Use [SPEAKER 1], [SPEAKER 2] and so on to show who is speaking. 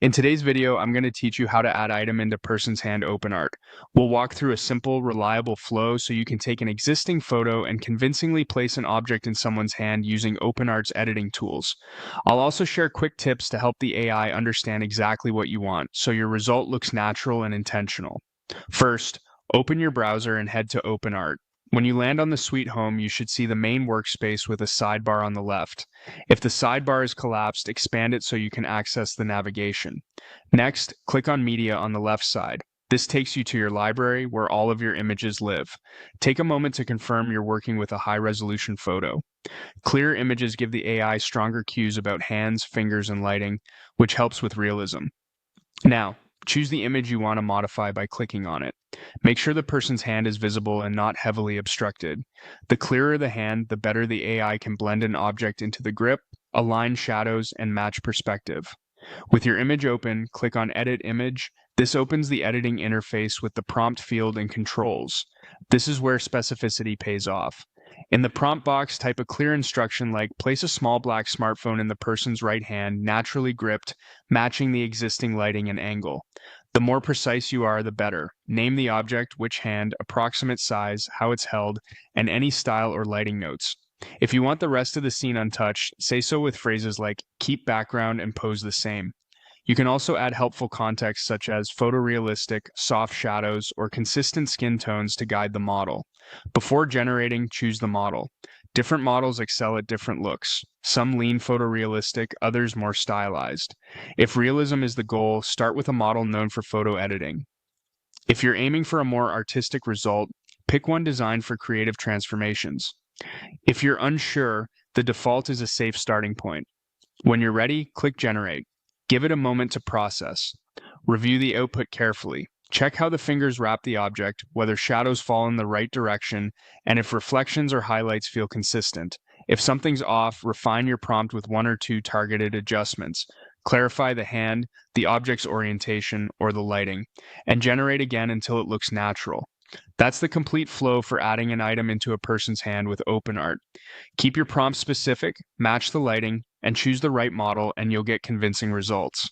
[SPEAKER 1] In today's video, I'm going to teach you how to add item into person's hand OpenArt. We'll walk through a simple, reliable flow so you can take an existing photo and convincingly place an object in someone's hand using OpenArt's editing tools. I'll also share quick tips to help the AI understand exactly what you want, so your result looks natural and intentional. First, open your browser and head to OpenArt. When you land on the Suite home, you should see the main workspace with a sidebar on the left. If the sidebar is collapsed, expand it so you can access the navigation. Next, click on Media on the left side. This takes you to your library where all of your images live. Take a moment to confirm you're working with a high-resolution photo. Clear images give the AI stronger cues about hands, fingers, and lighting, which helps with realism. Now, choose the image you want to modify by clicking on it. Make sure the person's hand is visible and not heavily obstructed. The clearer the hand, the better the AI can blend an object into the grip, align shadows, and match perspective. With your image open, click on Edit Image. This opens the editing interface with the prompt field and controls. This is where specificity pays off. In the prompt box, type a clear instruction like place a small black smartphone in the person's right hand, naturally gripped, matching the existing lighting and angle. The more precise you are, the better. Name the object, which hand, approximate size, how it's held, and any style or lighting notes. If you want the rest of the scene untouched, say so with phrases like keep background and pose the same. You can also add helpful context such as photorealistic, soft shadows, or consistent skin tones to guide the model. Before generating, choose the model. Different models excel at different looks. Some lean photorealistic, others more stylized. If realism is the goal, start with a model known for photo editing. If you're aiming for a more artistic result, pick one designed for creative transformations. If you're unsure, the default is a safe starting point. When you're ready, click Generate. Give it a moment to process. Review the output carefully. Check how the fingers wrap the object, whether shadows fall in the right direction, and if reflections or highlights feel consistent. If something's off, refine your prompt with one or two targeted adjustments. Clarify the hand, the object's orientation, or the lighting, and generate again until it looks natural. That's the complete flow for adding an item into a person's hand with OpenArt. Keep your prompt specific, match the lighting, and choose the right model, and you'll get convincing results.